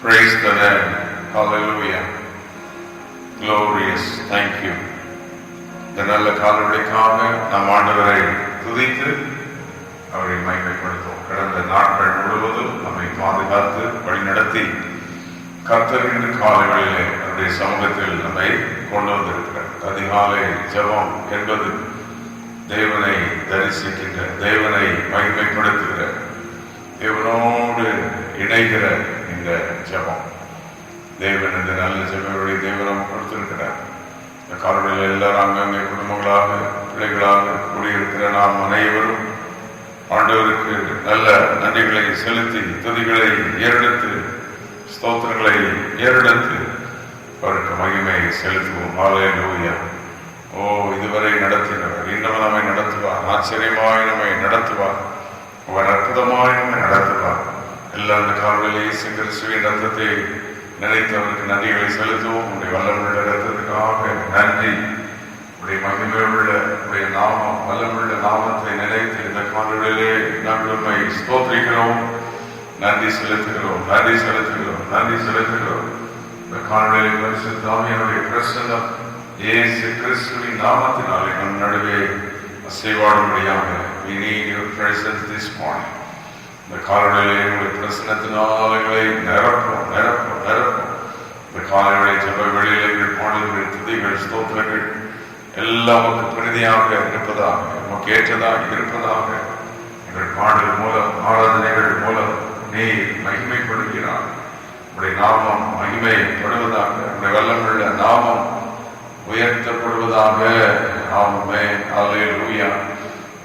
Praise the Lord. Hallelujah. Glorious. Thank you. இந்த நல்ல காலவழிக்காக நம் ஆண்டவரை துதித்து அவரை மகிமைப்படுத்தும். கடந்த நாட்கள் முழுவதும் நம்மை பாதுகாத்து வழிநடத்தி கர்த்தர் இன்று காலைகளிலே அவருடைய சமூகத்தில் நம்மை கொண்டு வந்திருக்கிறார். அதிகாலை ஜெபம் என்பது தேவனை தரிசிக்கின்ற, தேவனை மகிமைப்படுத்துகிற, தேவனோடு இணைகிற இந்த ஜெபம். தேவன் இந்த நல்ல ஜெபங்களை தேவனம் கொடுத்திருக்கிறார். இந்த காலங்களில் எல்லாரும் அங்கங்கே குடும்பங்களாக பிள்ளைகளாக கூடியிருக்கிற நாம் அனைவரும் ஆண்டவருக்கு நல்ல நன்றிகளை செலுத்தி துதிகளை ஏறெடுத்து ஸ்தோத்திரங்களை ஏறெடுத்து அவருக்கு மகிமை செலுத்துவோம். ஹல்லேலூயா. ஓ, இதுவரை நடத்தினவர் இன்னும் நம்மை நடத்துவார். ஆச்சரியமாய் நம்மை நடத்துவார். அவர் அற்புதமாய் நம்மை நடத்துவார். எல்லா இந்த காலங்களில் இயேசு கிறிஸ்துவின் ரத்தத்தை நினைத்து அவருக்கு நன்றிகளை செலுத்துவோம். உடைய வல்லமுள்ள ரத்தத்துக்காக நன்றி. உடைய மகிமையுள்ள உடைய நாமம், வல்லமுள்ள நாமத்தை நினைத்து இந்த காலங்களிலே நாங்கள் உண்மை ஸ்தோத்திரிக்கிறோம், நன்றி செலுத்துகிறோம், நன்றி செலுத்துகிறோம், நன்றி செலுத்துகிறோம். இந்த காலங்களில் பரிசுத்த ஆவியானவருடைய பிரசன்னம் இயேசு கிறிஸ்துவின் நாமத்தினாலே நம் நடுவே அசைவாடும்படியாக we need your presence this morning. இந்த காலங்களிலே உங்களுடைய பிரசன்னத்தினால் எங்களை நிரப்பும் நிரப்பும் நிரப்பும். இந்த காலங்களில் ஜெப வேளையில் பாடல்கள், துதிகள், ஸ்தோத்திரங்கள் எல்லாம் உமக்கு பிரதியாக இருப்பதாக, உமக்கு ஏற்றதாக இருப்பதாக. எங்கள் பாடல் மூலம், ஆராதனைகள் மூலம் நீர் மகிமைப்படுகிறார். உடைய நாமம் மகிமைப்படுவதாக, உடைய வல்லமுள்ள நாமம் உயர்த்தப்படுவதாக. ஆமென். ஹல்லேலூயா.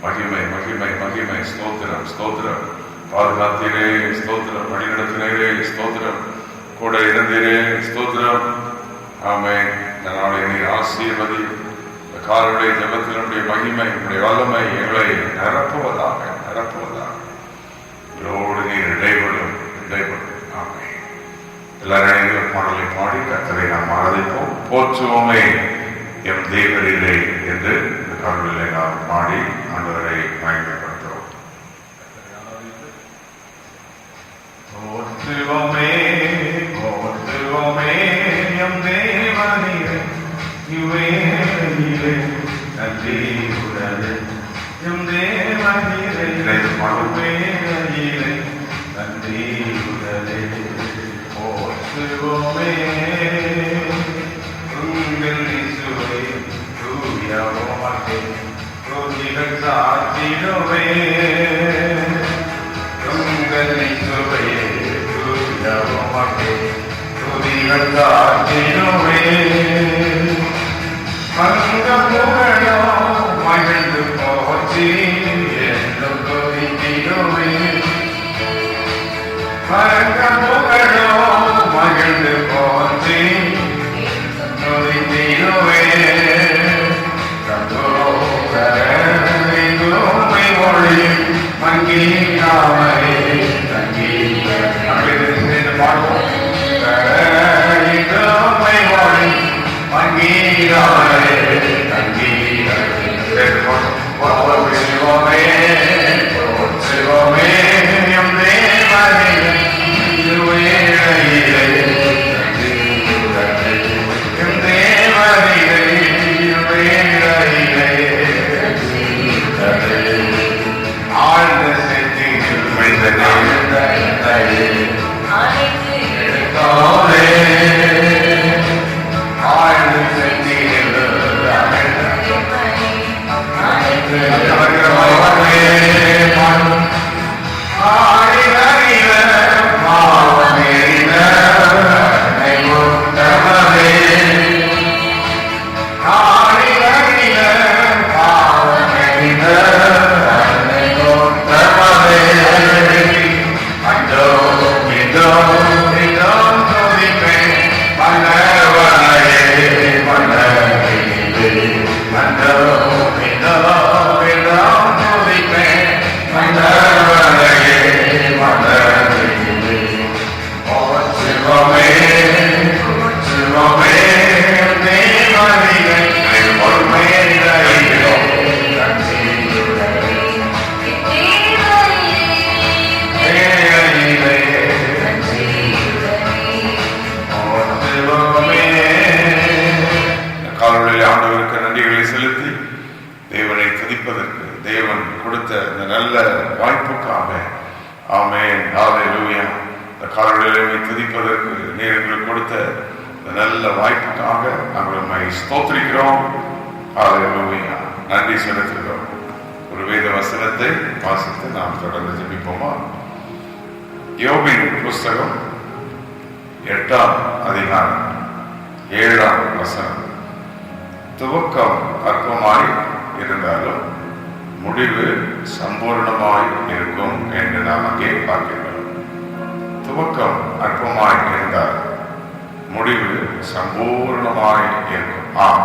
மகிமை மகிமை மகிமை. ஸ்தோத்திரம் ஸ்தோத்திரம். பாதுகாத்தீரே ஸ்தோத்திரம், வழிநடத்தினரே ஸ்தோத்திரம், கூட இருந்தீரே ஸ்தோத்திரம். ஆமென். இந்த நாளை நீர் ஆசீர்வதி. இந்த காலடைய ஜெபத்தினுடைய மகிமை, உடைய வல்லமை எங்களை நிரப்புவதாக நிரப்புவதாக. இதோடு நீர் இடைபடும் இடைபடும். ஆமென். எல்லாரும் பாடலை பாடி கர்த்தரை நாம் ஆராதிப்போம். போற்றுவோமே எம் தேவரீரே என்று இந்த காலங்களிலே நாம் பாடி ஆண்டவரை மகிமைப்படுத்துவோம். போற்றுவோமே போற்றுவோமே எம் தேவரீரே, இவ்வேளையிலே நன்றி உடனே எம் தேவரீரே, இவ்வேளையிலே நன்றி உடனே. போற்றுவோமே உங்கள் இயேசுவை, தூய உமக்கே துதிகள் சாற்றிடுவே. உங்கள் இயேசுவை, தூய உமக்கே துதிகள் சாற்றிடுவே. மங்க புகழோ மகிழ்ந்து போற்றி என்றும் துதித்திடுவே. மங்க புகழோ மகிழ்ந்து போற்றி துதித்திடுவே. கந்தோகரை மொழி மங்கீராமரே தங்கீர பாடுவோம். மொழி மங்கீராமரே தங்கீர போற்றுவோமே போற்றுவோமே எம் தேவரீரே, இவ்வேளையிலே எம் தேவரீரே, இவ்வேளையிலே ஆழ்ந்த செத்தியில் ஆழ்ந்த செத்தியில் ஹல்லேலூயா. இந்த காலவெளியை துதிப்பதற்கு நீர் எங்களுக்கு கொடுத்த இந்த நல்ல வாய்ப்புக்காக நாங்கள் உம்மை ஸ்தோத்திரிக்கிறோம். ஹல்லேலூயா. நன்றி செலுத்துகிறோம். ஒரு வேத வசனத்தை வாசித்து நாம் தொடர்ந்து ஜெபிப்போமா? யோபின் புஸ்தகம் 8ஆம் அதிகாரம் 7ஆம் வசனம். துவக்கம் அற்பமாய் இருந்தாலும் முடிவு சம்பூர்ணமாய் இருக்கும் என்று நாம் அங்கே பார்க்கிறோம். துவக்கம் அற்பமாய் இருந்தால் முடிவு சம்பூர்ணமாய் இருக்கும்.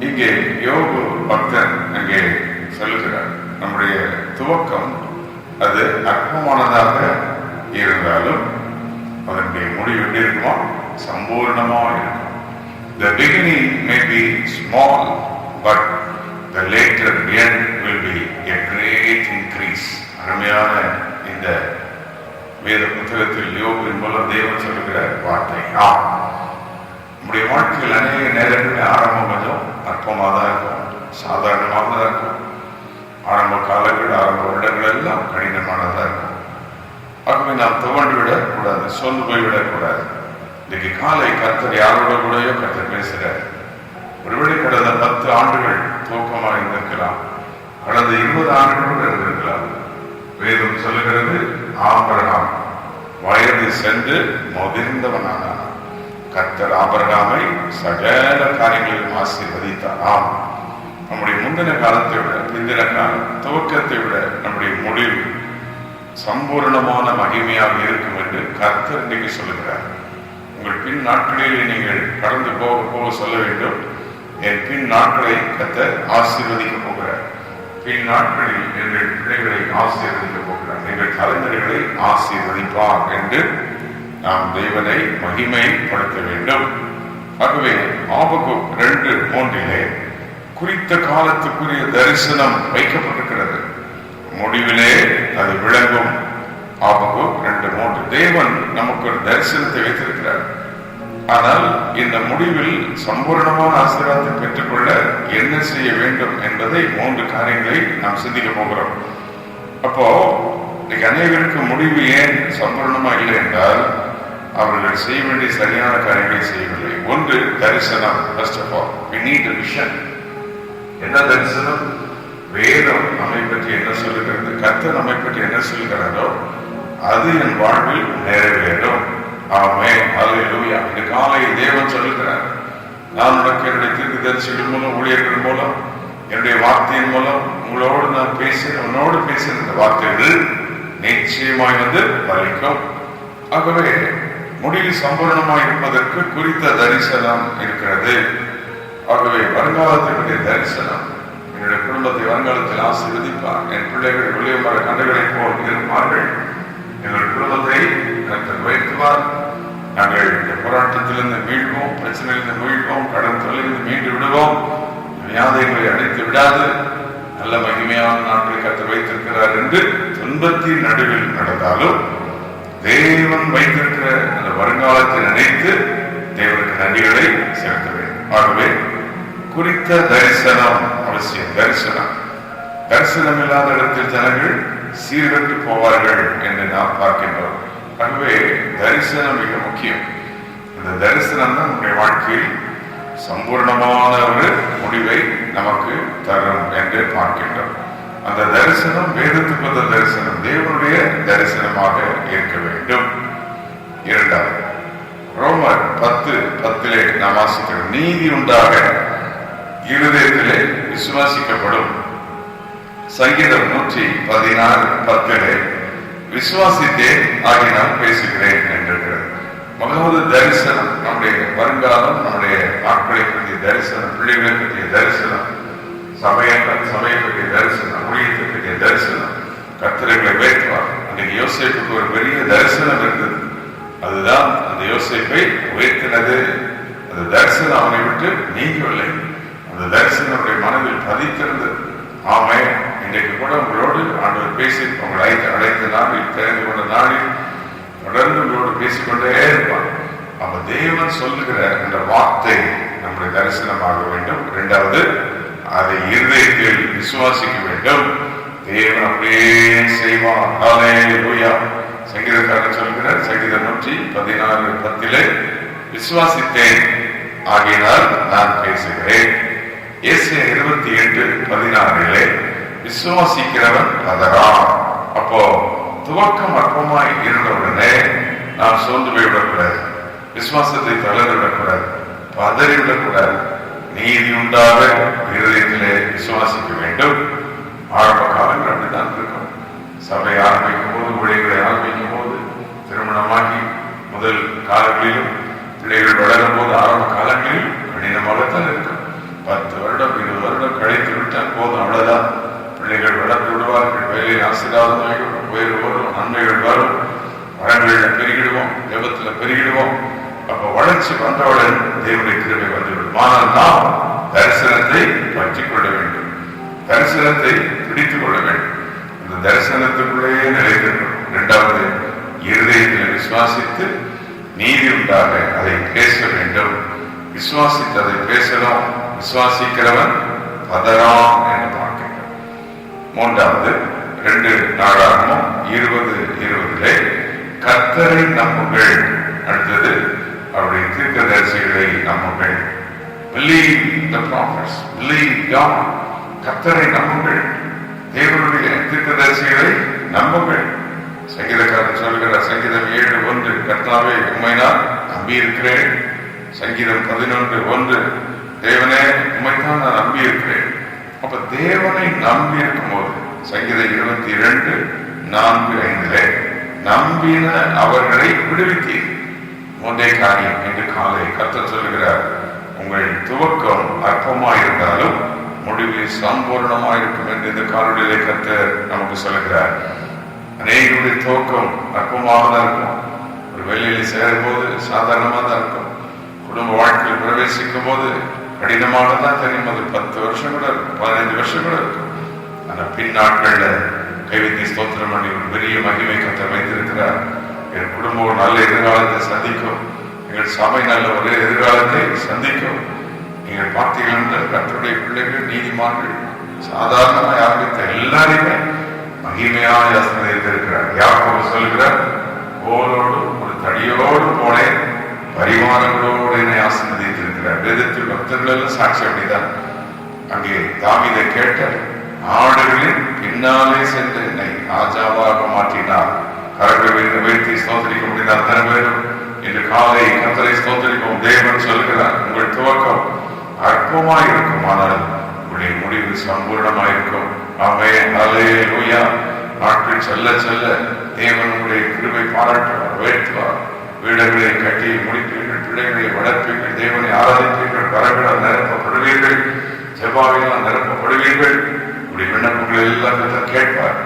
இங்கே யோபு பக்தன் அங்கே சொல்லுகிறார், நம்முடைய துவக்கம் அது அற்பமானதாக இருந்தாலும் அதனுடைய முடிவு எப்படி இருக்குமா? சம்பூர்ணமாக இருக்கும். The beginning may be small, but the later end will be a great increase. அருமையான இந்த வேத புத்தகத்தில் யோபின் மூலம் தேவன் சொல்லுகிற வார்த்தை. நம்முடைய வாழ்க்கையில் அநேக நேரங்களில் ஆரம்பம் கொஞ்சம் அற்பமாக தான் இருக்கும், சாதாரணமாக தான் இருக்கும். ஆரம்ப காலங்கள், ஆரம்ப வருடங்கள் எல்லாம் கடினமானதாக இருக்கும். ஆகவே நாம் துவண்டு விடக்கூடாது, சோர்ந்து போய்விடக்கூடாது. இன்னைக்கு காலை கர்த்தர் யாரோட கூடயோ கர்த்தர் பேசுகிறார். ஒருவேளை கடந்த 10 ஆண்டுகள் துவக்கமாக இருந்திருக்கலாம், கடந்த 20 ஆண்டுகள் இருந்திருக்கலாம். வேதம் சொல்லுகிறது, ஆபிரகாம் வயது சென்று முதிர்ந்தவனானான். கர்த்தர் ஆபிரகாமை சகல காரியங்களிலும் ஆசீர்வதித்தார். நம்முடைய முந்தின காலத்தை விட, பிந்தின காலம், துவக்கத்தை விட நம்முடைய முடிவு சம்பூர்ணமான மகிமையாக இருக்கும் என்று கர்த்தர் இன்றைக்கு சொல்லுகிறார். உங்கள் பின் நாட்களிலே நீங்கள் கடந்து போக போக சொல்ல வேண்டும், என் பின் நாட்களை கர்த்தர் ஆசீர்வதிக்க போகிறார். பின் நாட்களில் எங்கள் பிள்ளைகளை ஆசீர்வதிக்க போகிறார், எங்கள் தலைமுறைகளை ஆசீர்வதிப்பார் என்று நாம் தேவனை மகிமைப்படுத்த வேண்டும். ஆகவே ஆபகுக் 2:3 குறித்த காலத்துக்குரிய தரிசனம் வைக்கப்பட்டிருக்கிறது, முடிவிலே அது விளங்கும். ஆபகுக் 2:3. தேவன் நமக்கு ஒரு தரிசனத்தை வைத்திருக்கிறார். ஆனால் இந்த முடிவில் சம்பூர்ணமான ஆசீர்வாதத்தை பெற்றுக்கொள்ள என்ன செய்ய வேண்டும் என்பதை 3 காரியங்களை நாம் சிந்திக்க போகிறோம். அப்போ இன்னைக்கு அநேகருக்கு முடிவு ஏன் சம்பூர்ணமா இல்லை என்றால், அவர்கள் செய்ய வேண்டிய சரியான காரியங்களை செய்யவில்லை. ஒன்று, தரிசனம். First of all, we need a vision. என்ன தரிசனம்? வேதம் நம்மை பற்றி என்ன சொல்லுகிறது, கர்த்தர் நம்மை பற்றி என்ன சொல்லுகிறாரோ அது என் வாழ்வில் நிறைவேறும். ஆமென். ஹல்லேலூயா. இந்த காலை தேவன் சொல்லுகிறார், நான் உனக்கு என்னுடைய தீர்க்கதரிசிகள் மூலம், ஊழியர்கள் மூலம், என்னுடைய வார்த்தையின் மூலம் உங்களோடு நான் பேசினேன், உன்னோடு பேசின இந்த வார்த்தைகள் நிச்சயமாய் வந்து பலிக்கும். ஆகவே முடிவு சம்பூர்ணமாய் இருப்பதற்கு குறித்த தரிசனம் இருக்கிறது. ஆகவே வருங்காலத்தினுடைய தரிசனம், என்னுடைய குடும்பத்தை வருங்காலத்தில் ஆசீர்வதிப்பார், என் பிள்ளைகள் வெளியே மர கண்டுகளை போல் இருப்பார்கள், எங்கள் குடும்பத்தை கர்த்தர் உயர்த்துவார், நாங்கள் இந்த போராட்டத்திலிருந்து மீள்வோம், பிரச்சனையிலிருந்து மீள்வோம், கடன் தொல்லையிலிருந்து மீண்டு விடுவோம், வியாதிகளை அடைத்து விடாது, நல்ல மகிமையான நாட்களை கர்த்தர் வைத்திருக்கிறார் என்று துன்பத்தின் நடுவில் நடந்தாலும் தேவன் வைத்திருக்கிற அந்த வருங்காலத்தை நினைத்து தேவனுக்கு நன்றிகளை செலுத்த வேண்டும். ஆகவே குறித்த தரிசனம் அவசியம். தரிசனம் இல்லாத இடத்தில் ஜனங்கள் சீர்கட்டு போவார்கள் என்று நாம் பார்க்கின்றோம். ஆகவே தரிசனம் மிக முக்கியம். இந்த தரிசனம் தான் நம்முடைய வாழ்க்கையில் சம்பூர்ணமான ஒரு முடிவை நமக்கு தரும் என்று பார்க்கின்றோம். அந்த தரிசனம் வேதத்துக்கு வந்த தரிசனம், தேவனுடைய தரிசனமாக இருக்க வேண்டும். இரண்டாவது, ரோமர் 10:10 நாம் வாசிக்கிறோம், நீதி உண்டாக இருதயத்திலே விசுவாசிக்கப்படும். சங்கீதம் 116:10 விசுவாசித்தேன் ஆகினால் பேசுகிறேன் என்றிருக்கிறது. முதலாவது தரிசனம், நம்முடைய வருங்காலம், நம்முடைய நாட்களை பற்றிய தரிசனம், பிள்ளைகளை பற்றிய தரிசனம், சபையை பற்றிய தரிசனம், ஊழியத்தை பற்றிய தரிசனம், கர்த்தர்களை உயர்த்துவார். அன்றைக்கு யோசேப்புக்கு ஒரு பெரிய தரிசனம் இருந்தது, அதுதான் அந்த யோசேப்பை உயர்த்தினது. அந்த தரிசனம் அவனை விட்டு நீங்கவில்லை, அந்த தரிசனம் அவருடைய மனதில் பதித்திருந்தது. ஆமே, இன்றைக்கு கூட உங்களோடு ஆண்டவர் பேசி, உங்களை அழைத்த நாளில், தெரிந்து கொண்ட நாளில் தொடர்ந்து உங்களோடு பேசிக்கொண்டே இருப்பார். அப்ப தேவன் சொல்லுகிற அந்த வார்த்தை நம்முடைய தரிசனமாக வேண்டும். இரண்டாவது, அதை இருதயத்தில் விசுவாசிக்க வேண்டும். தேவன் அப்படியே செய்வார். ஹல்லேலூயா. சங்கீதக்காரர் சொல்கிறார், சங்கீதம் 116:10, விசுவாசித்தேன் ஆகையினால் நான் பேசுகிறேன். ஏசாயா 28:16, விசுவாசிக்கிறவன் பதறான். அப்போ துவக்கம் அற்பமாய் இருந்தவுடனே நாம் சோர்ந்து போய்விடக்கூடாது, விசுவாசத்தை தளர்விடக்கூடாது, பதறிவிடக்கூடாது. நீதி உண்டாக இருதயத்திலே விசுவாசிக்க வேண்டும். ஆரம்ப காலங்கள் அப்படித்தான் இருக்கும். சபை ஆரம்பிக்கும் போது, ஊழியர்களை ஆரம்பிக்கும் போது, திருமணமாகி முதல் காலங்களிலும் பிள்ளைகள் வளரும் போது ஆரம்ப காலங்களில் கடினமாகத்தான் இருக்கும். 10 வருடம் 20 வருடம் கழித்து விட்டால் போதும், அவ்வளவுதான். பிள்ளைகள் வளர்ந்து விடுவார்கள், வேலையில் ஆசீர்வாதமாக உயர்வு வரும், நன்மைகள் வரும், வரங்களில் பெருகிடுவோம், விபத்தில் பெருகிடுவோம். அப்ப வளர்ச்சி வந்தவுடன் தேவனுடைய கிருபை வந்துவிடும். ஆனால் நாம் தரிசனத்தை பற்றிக் கொள்ள வேண்டும், தரிசனத்தை பிடித்துக் கொள்ள வேண்டும். அந்த தரிசனத்துக்குள்ளேயே நிலைத்திருக்கணும். இரண்டாவது, இருதயத்தில் விசுவாசித்து நீதி உண்டாக அதை பேச வேண்டும். விசுவாசித்து அதை பேசணும். விசுவாசிக்கிறவன் பதறான் என்று பார்க்கிறோம். மூன்றாவது, 2 நாளாகமம் 20:20, கர்த்தரை நம்புங்கள். அடுத்தது, அவருடைய தீர்க்கதரிசிகளை நம்புங்கள். Believe the prophets, believe God. கர்த்தரை நம்புங்கள், தேவனுடைய தீர்க்கதரிசிகளை நம்புங்கள். சங்கீதக்காரர் சொல்கிறார், சங்கீதம் 7:1, கர்த்தாவே உம்மை நான் நம்பி இருக்கிறேன். சங்கீதம் 11:1, தேவனே உம்மைத்தான் நான் நம்பி இருக்கிறேன். அப்ப தேவனை நம்பி இருக்கும் போது, சங்கீதம் 22:4-5, நம்பின அவர்களை விடுவித்தீர். மூன்றே காரியம் என்று காலை கர்த்தர் சொல்லுகிறார், உங்கள் துவக்கம் அற்பமாயிருந்தாலும் முடிவு சம்பூர்ணமாயிருக்கும் என்று இந்த காலடியிலே கர்த்தர் நமக்கு சொல்லுகிறார். அநேகருடைய துவக்கம் அற்பமாக தான் இருக்கும். ஒரு வேலையில் சேரும் போது சாதாரணமாக தான் இருக்கும். குடும்ப வாழ்க்கையில் பிரவேசிக்கும் போது கடினமாக தான் தெரியும். அது 10 வருஷம் கூட இருக்கும், 15 வருஷம் கூட இருக்கும். ஆனால் பின் நாட்கள்ல கைவித்தி ஸ்தோத்திரம் பண்ணி ஒரு பெரிய மகிமை கர்த்தர் வைத்திருக்கிறார். என் குடும்பம் ஒரு நல்ல எதிர்காலத்தை சந்திக்கும், எங்கள் சபை நல்ல ஒரு எதிர்காலத்தை சந்திக்கும். நீங்கள் பார்த்தீர்கள் என்றால் கர்த்தருடைய பிள்ளைகள், நீதிமான்கள், சாதாரணமாக ஆரம்பித்த எல்லாரையுமே மகிமையான ஆசீர்வதித்திருக்கிறார். யாக்கோபு சொல்கிறார், கோலோடு ஒரு தடியோடு போனேன், பரிமாணங்களோடு என்னை ஆசீர்வதித்திருக்கிறார். வேதத்தில் பக்தர்கள் எல்லாம் சாட்சி அப்படிதான். அங்கே தாவீதை கேட்ட ஆடுகளின் பின்னாலே சென்று என்னை ராஜாவாக மாற்றினார். கரங்களை வைத்து ஸ்தோத்திரிக்க முடிந்த அத்தனை பேரும் இன்று காலை கர்த்தரை ஸ்தோத்திரிப்போம். தேவன் சொல்கிறார், உங்கள் துவக்கம் அற்பமாயிருக்கும், ஆனால் உங்களுடைய முடிவு சம்பூர்ணமாயிருக்கும். ஆமென், ஹல்லேலூயா. நாட்கள் செல்ல செல்ல தேவன் உங்களுடைய கிருபை பாராட்டுவார், உயர்த்துவார். வீடுகளை கட்டி முடிப்பீர்கள், பிள்ளைகளை வளர்ப்பீர்கள், தேவனை ஆராதிப்பீர்கள், கரங்களால் நிரப்பப்படுவீர்கள், செவ்வாயினால் நிரப்பப்படுவீர்கள். உங்களுடைய விண்ணப்பங்கள் எல்லாம் கர்த்தர் கேட்பார்,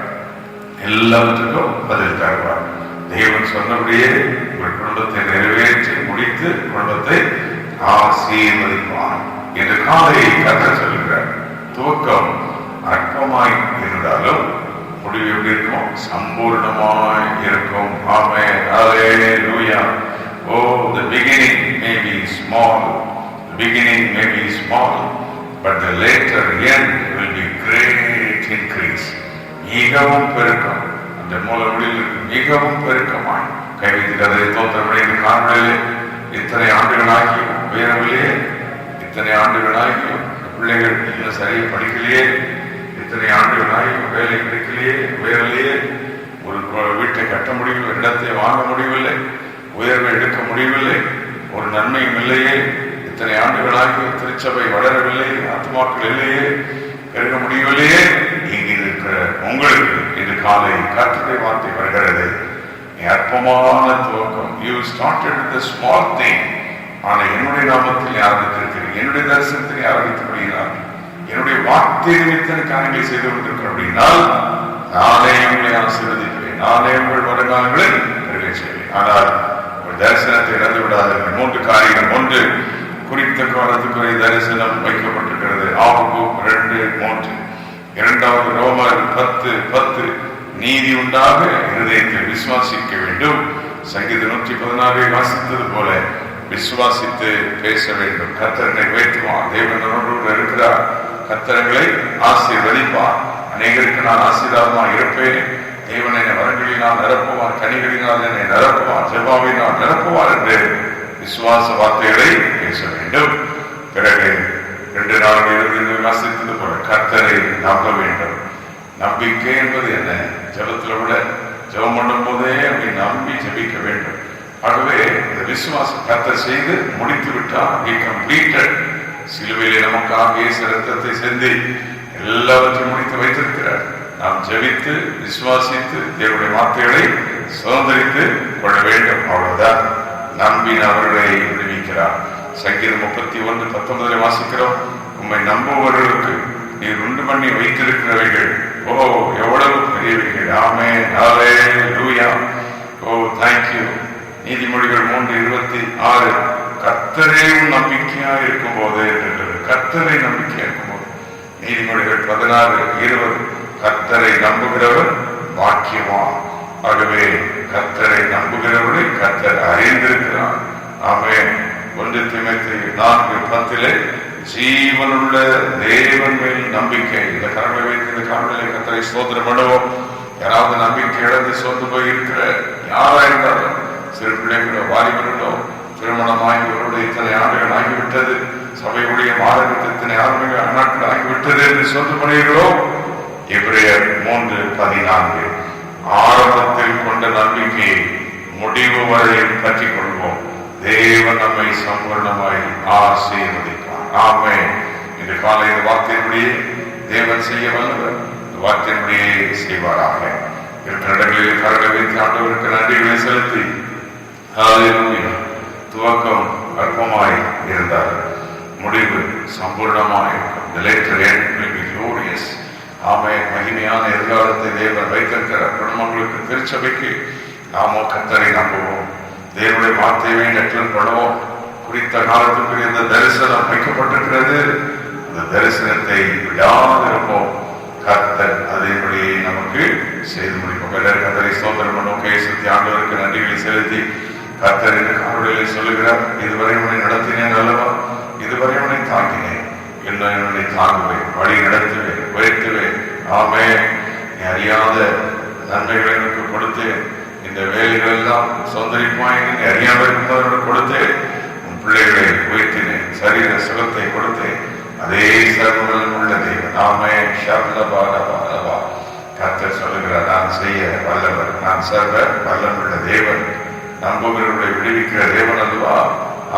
எல்லாவற்றுக்கும் பதில் தருவார். தேவன் சொன்னபடியே உங்கள் குடும்பத்தை நிறைவேற்றி முடித்து குடும்பத்தை ஆசீர்வதிப்பார் என்று காலை கர்த்தர் சொல்கிறார். துவக்கம் அற்பமாய் இருந்தாலும் முடிவு எப்படி இருக்கும்? சம்பூர்ணமாய் இருக்கும். ஆமென், ஹல்லேலூயா. Oh, the beginning may be small, the beginning may be small, but the later end will be great increase. மிகவும் பெருக்கம், அந்த மூல முடிவில் மிகவும் பெருக்கமாய் கைவிதிக்கிறதை தோற்றமடைந்து காணவில்லை. இத்தனை ஆண்டுகளாகியும் உயரவில்லையே, இத்தனை ஆண்டுகளாகியும் பிள்ளைகள் இன்னும் சரியா படிக்கலையே, இத்தனை ஆண்டுகளாகியும் வேலை கிடைக்கலையே, உயரலையே, ஒரு வீட்டை கட்ட முடியவில்லை, இடத்தை வாங்க முடியவில்லை, உயர்வை எடுக்க முடியவில்லை, ஒரு நன்மையும் இல்லையே, இத்தனை ஆண்டுகளாகியும் திருச்சபை வளரவில்லை, ஆத்மாக்கள் இல்லையே, பெருக முடியவில்லையே. இங்கு இருக்கிற உங்களுக்கு இன்று காலை கர்த்தருடைய வார்த்தை வருகிறது. அற்பமான துவக்கம். You started with a small thing. ஆனால் என்னுடைய நாமத்தில் ஆரம்பித்திருக்கிறேன், என்னுடைய தரிசனத்தில் ஆரம்பித்தபடியினால், என்னுடைய வார்த்தை நிமித்தன காரியங்களை செய்து கொண்டிருக்கிறேன் அப்படின்னால், நானே உங்களை ஆசீர்வதிக்கிறேன், நானே உங்கள் வருங்காலங்களை பெருகை செய்வேன். ஆனால் உங்கள் தரிசனத்தை இழந்து விடாதீர்கள். 3 காரியங்கள். 1, குறித்த காலத்துக்குரிய தரிசனம் வைக்கப்பட்டிருக்கிறது. ஆகமம் 2:3. 2வது ரோமர் 10:10, நீதி உண்டாக இருதயத்தில் விசுவாசிக்க வேண்டும். சங்கீதம் 116 வாசித்தது போல விசுவாசித்து பேச வேண்டும். கர்த்தரை வைத்துவார். தேவன் இருக்கிறார், கர்த்தர்களை ஆசீர்வதிப்பார். அநேகருக்கு நான் ஆசீர்வாதமாக இருப்பேன். தேவன் என்னை வரங்களினால் நிரப்புவார், கனிகளினால் என்னை நிரப்புவார், ஜெபாவினால் நிரப்புவார் என்று விசுவாச வார்த்தைகளை பேச வேண்டும். பிறகு 2 நாள் இறுதியில் வாசித்தது போல கர்த்தரை நம்ப வேண்டும். நம்பிக்கை என்பது என்ன? ஜெபத்துல விட ஜெபம் பண்ணும் போதே அப்படி நம்பி ஜெபிக்க வேண்டும். ஆகவே இந்த விசுவாசம் கர்த்தர் செய்து முடித்து விட்டார். He completed. சிலுவையிலே நமக்காக இயேசு இரத்தத்தை சிந்தி எல்லாவற்றையும் முடித்து வைத்திருக்கிறார். நாம் ஜெபித்து விசுவாசித்து தேவனுடைய வார்த்தைகளை சுதந்திரித்து கொள்ள வேண்டும். அவ்வளவுதான். நம்பின அவர்களை விடுவிக்கிறார். சங்கீதம் 31:19 வாசிக்கிறோம். உம்மை நம்புபவர்களுக்கு நீர் உண்டு பண்ணி வைத்திருக்கிறவைகள் ஓ எவ்வளவு பெரியவைகள். ஆமென், ஹல்லேலூயா. ஓ தேங்க்யூ. நீதிமொழிகள் 3:26 கர்த்தரே நம்பிக்கையா இருக்கும் போது என்றது. கர்த்தரை நம்பிக்கையா இருக்கும் போது. நீதிமொழிகள் 16:20 கர்த்தரை நம்புகிறவர் பாக்கியவான். ஆகவே கர்த்தரை நம்புகிறவரை கர்த்தர் அறிந்திருக்கிறார். ஆமென். 1 தீமோத்தேயு 4:10 ஜீவனுள்ள தேவன் மேல் நம்பிக்கை. இந்த கரங்களை வைத்து இந்த காணொளியை கர்த்தரை ஸ்தோத்திரம் பண்ணுவோம். யாராவது நம்பிக்கை இழந்து சோர்ந்து போய் இருக்கிற யாரா இருந்தாலும், சிறு பிள்ளைகளோ வாலிபர்களோ, திருமணமாகி அவருடைய இத்தனை ஆண்டுகள் ஆகிவிட்டது, சபையுடைய மாதங்கள் இத்தனை நாட்கள் ஆகிவிட்டது என்று சொந்த பண்ணுகிறோ, எபிரேயர் 3:14 ஆரம்பத்தில் கொண்ட நம்பிக்கையை முடிவு வரை பற்றிக் கொள்வோம். தேவன் நம்மை சம்பூர்ணமாய் ஆசீர்வதிப்பார். ஆமென். இந்த காலை இந்த வார்த்தையின்படியே தேவன் செய்ய வல்லவர். இந்த வார்த்தையின்படியே செய்வாராக. இருக்கிற இடங்களில் கரங்களை வைத்து ஆண்டவருக்கு நன்றிகளை செலுத்தி ஹல்லேலூயா. துவக்கம் அற்பமாய் இருந்தார், முடிவு சம்பூர்ணமாய் இருக்கும். The later end will be glorious. ஆமென். மகிமையான எதிர்காலத்தை தேவன் வைத்திருக்கிற குடும்பங்களுக்கு, திருச்சபைக்கு நாமோ கர்த்தரை நம்புவோம். தேவனுடைய வார்த்தையை நெற்றில் படுவோம். குறித்த காலத்துக்கு இந்த தரிசனம் வைக்கப்பட்டிருக்கிறது. அந்த தரிசனத்தை விடாதிருப்போம். கர்த்தர் அதேபடியே நமக்கு செய்து முடிப்போம். எல்லாரும் கர்த்தரை ஸ்தோத்திரம் பண்ணுவோம். கேசுத்தி ஆண்டவருக்கு நன்றிகளை செலுத்தி கர்த்தர் இந்த காணொளியிலே சொல்லுகிறார், இதுவரை உன்னை நடத்தினேன் அல்லவா, இதுவரை உன்னை தாங்கினேன், இன்னும் என்னை தாங்குவேன், வழி நடத்துவேன், உயர்த்துவேன். ஆமென். நீ அறியாத நன்மைகளை எனக்கு கொடுத்தேன். இந்த வேலைகள் எல்லாம் சொந்தரிப்பாய் நீ அறியாமல் இருந்தவர்களுக்கு கொடுத்தேன். உன் பிள்ளைகளை உயர்த்தினேன், சரீர சுகத்தை கொடுத்தேன். அதே சர்வவல்லமை உள்ள தேவன். ஆமென். ஷர்லபாலபாலபா. கர்த்தர் சொல்லுகிறார், நான் செய்ய வல்லவர், நான் சர்வ வல்லமுள்ள தேவன், நம்புகிறவர்களை விடுவிக்கிற தேவன் அல்லவா.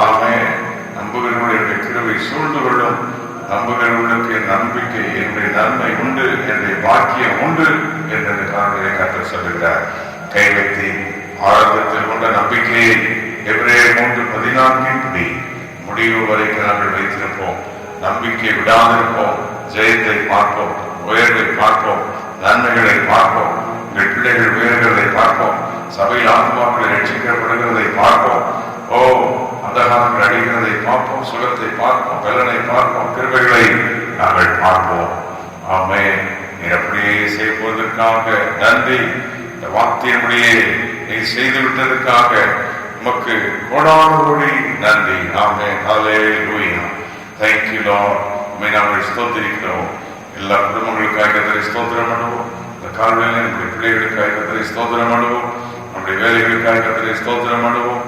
ஆமென். நம்புகிறவர்களுடைய கிருபை சூழ்ந்து கொள்ளும். நம்புகிறவர்களுக்கு என் நம்பிக்கை, என்னுடைய நன்மை உண்டு, என்னுடைய பாக்கியம் உண்டு என்ற காரணத்தை கர்த்தர் சொல்லுகிறார். கை வைத்து ஆரம்பத்தில் கொண்ட நம்பிக்கையை எபிரேயர் 3:14 முடிவு வரைக்கும் நாங்கள் வைத்திருப்போம். நம்பிக்கை விடாதிருப்போம். ஜெயத்தை பார்ப்போம், உயர்வை பார்ப்போம், நன்மைகளை பார்ப்போம், உங்கள் பிள்ளைகள் உயர்கிறதை பார்ப்போம், சபையில் ஆத்மாக்களை ரட்சிக்கப்படுகிறதை பார்ப்போம். ஓ அந்தகாரங்கள் அடிக்கிறதை பார்ப்போம், சுகத்தை பார்ப்போம், பலனை பார்ப்போம், கிருபைகளை நாங்கள் பார்ப்போம். ஆமென். நீ அப்படியே செய்வதற்காக நன்றி. இந்த வார்த்தையின்படியே நீ செய்து விட்டதற்காக உமக்கு கோடான கோடி நன்றி. ஆமென். ஹல்லேலூயா. Thank you Lord. உம்மை நாங்கள் ஸ்தோத்திரிக்கிறோம். எல்லா குடும்பங்களுக்காக கர்த்தரை ஸ்தோத்திரம் பண்ணுவோம். இந்த காலையிலே நம்முடைய பிள்ளைகளுக்காக கர்த்தரை ஸ்தோத்திரம் பண்ணுவோம். நம்முடைய வேலைகளுக்காக கர்த்தரை ஸ்தோத்திரம் பண்ணுவோம்.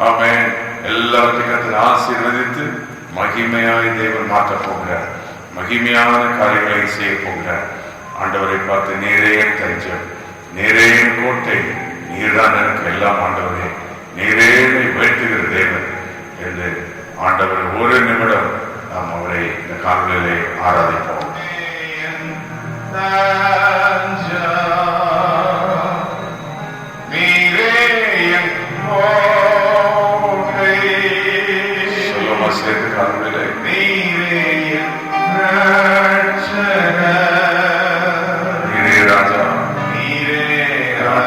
ஆமென். எல்லாவற்றையும் கர்த்தர் ஆசீர்வதித்து மகிமையாய் தேவன் மாற்றப் போகிறார். மகிமையான காரியங்களை செய்ய போகிறார். ஆண்டவரை பார்த்து, நீரே தஞ்சம், நீரே கோட்டை, நீர்தான் எனக்கு எல்லாம் ஆண்டவரே, நீரே உயர்த்துகிற தேவன் என்று ஆண்டவர் ஒரு நிமிடம் நாம் அவரை இந்த காலையிலே ஆராதிப்போம். சொல்லுமா சேர்த்து காலையிலே நீரே ராஜா, நீரே ராஜா,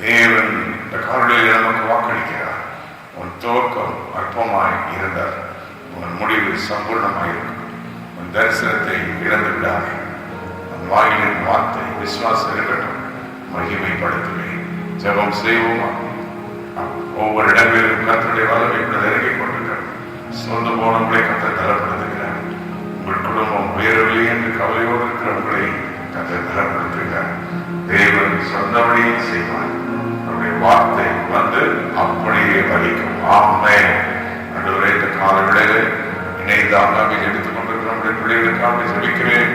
தேவன் இந்த காலையில் நமக்கு வாக்களிக்கிறார். உன் துவக்கம் அற்பமாய் இருந்தார், உன் முடிவு சம்பூர்ணமாயிருக்கும். உன் தரிசனத்தை இழந்து விடாது. உன் வாயிலின் வார்த்தை விசுவாசம் இருக்கட்டும், மகிமைப்படுத்துவேன். ஜெபம் செய்வோமா? ஒவ்வொரு இடங்களிலும் கர்த்தருடைய வல்லமை இறங்கிக் கொண்டிருக்கிறார். சொந்த போனவங்களை கர்த்தர் தரப்படுத்துகிறார். உங்கள் குடும்பம் உயரவில்லை என்று கவலையோடு இருக்கிற உங்களை கர்த்தர் தரப்படுத்துகிறார். தேவன் சொன்னபடியே செய்வார். அவருடைய வார்த்தை வந்து அப்படியே பலிக்கும். ஆமென். ஆண்டவரே, இந்த காலவேளையிலே இணைந்து ஆங்காங்கே எடுத்துக் கொண்டிருக்கிற நம்முடைய பிள்ளைகளுக்காக ஜெபிக்கிறேன்.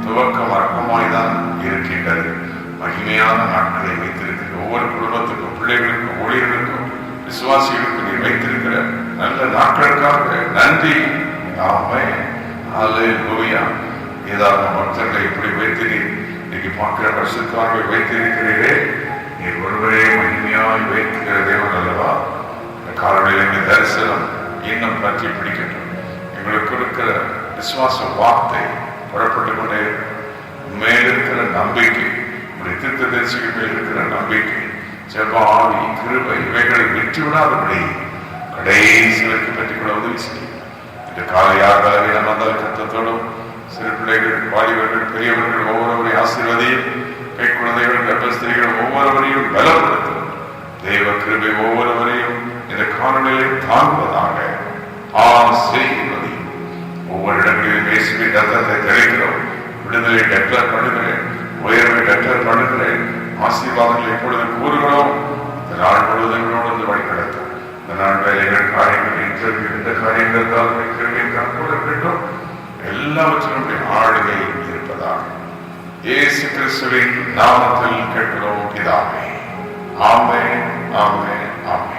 துவக்கம் அற்பமாய்தான் இருக்கின்றது. மகிமையான நாட்களை வைத்திருக்கிற ஒவ்வொரு குடும்பத்துக்கும், பிள்ளைகளுக்கும், ஊழியர்களுக்கும், விசுவாசிகளுக்கும் நீ வைத்திருக்கிற நல்ல நாட்களுக்காக நன்றி. ஆமென். அல்லேலூயா. ஏதாவது பக்தர்களை இப்படி வைத்திருக்கிறீர், இன்னைக்கு பார்க்கிற வருஷத்துக்காக வைத்திருக்கிறீரே, நீர் ஒருவரே மகிமையாய் வைத்திருக்கிற தேவன் அல்லவா? இந்த காலங்களில் தரிசனம் இன்னும் பற்றி பிடிக்கட்டும். எங்களுக்கு இருக்கிற விசுவாச வார்த்தை புறப்பட்டுக் கொண்டே மேல் இருக்கிற நம்பிக்கை, தீர்க்க தரிசிக்கு மேல் இருக்கிற நம்பிக்கை, ஜெபம், கிருபை இவைகளை வெற்றி விடாதபடி கடைசிகளுக்கு பெற்றுக் கொள்ள உதவி செய்யும். இந்த காலையாக அளவில் வந்தால் கத்தத்தோடும் சிறு பிள்ளைகள், வாலிபர்கள், பெரியவர்கள் ஒவ்வொருவரையும் ஆசீர்வதியும். கை குழந்தைகள், கர்ப்பஸ்திரீகள் ஒவ்வொருவரையும் பலப்படுத்தும். தெய்வ கிருபை ஒவ்வொருவரையும் இந்த காலநிலை தாங்குவதாக ஆசீர்வதியும். ஒவ்வொரு இடங்களிலும் இயேசுவின் ரத்தத்தை தெளிக்கிறோம். விடுதலை டெக்ளர் பண்ணுகிறேன், உயர்வை டெக்ளர் பண்ணுகிறேன். ஆசீர்வாதங்களை இப்பொழுது கூறுகிறோம். இந்த நாள் முழுவதும் வந்து வழிநடத்தும். இந்த நாள் வேலைகள், காரியங்கள், இன்டர்வியூ, இந்த காரியங்கள் இருக்கட்டும், எல்லாவற்றிலும் ஆளுகை இருப்பதாக இயேசு கிறிஸ்துவின் நாமத்தில் கேட்கிறோம் பிதாவே. ஆமென், ஆமென், ஆமென்.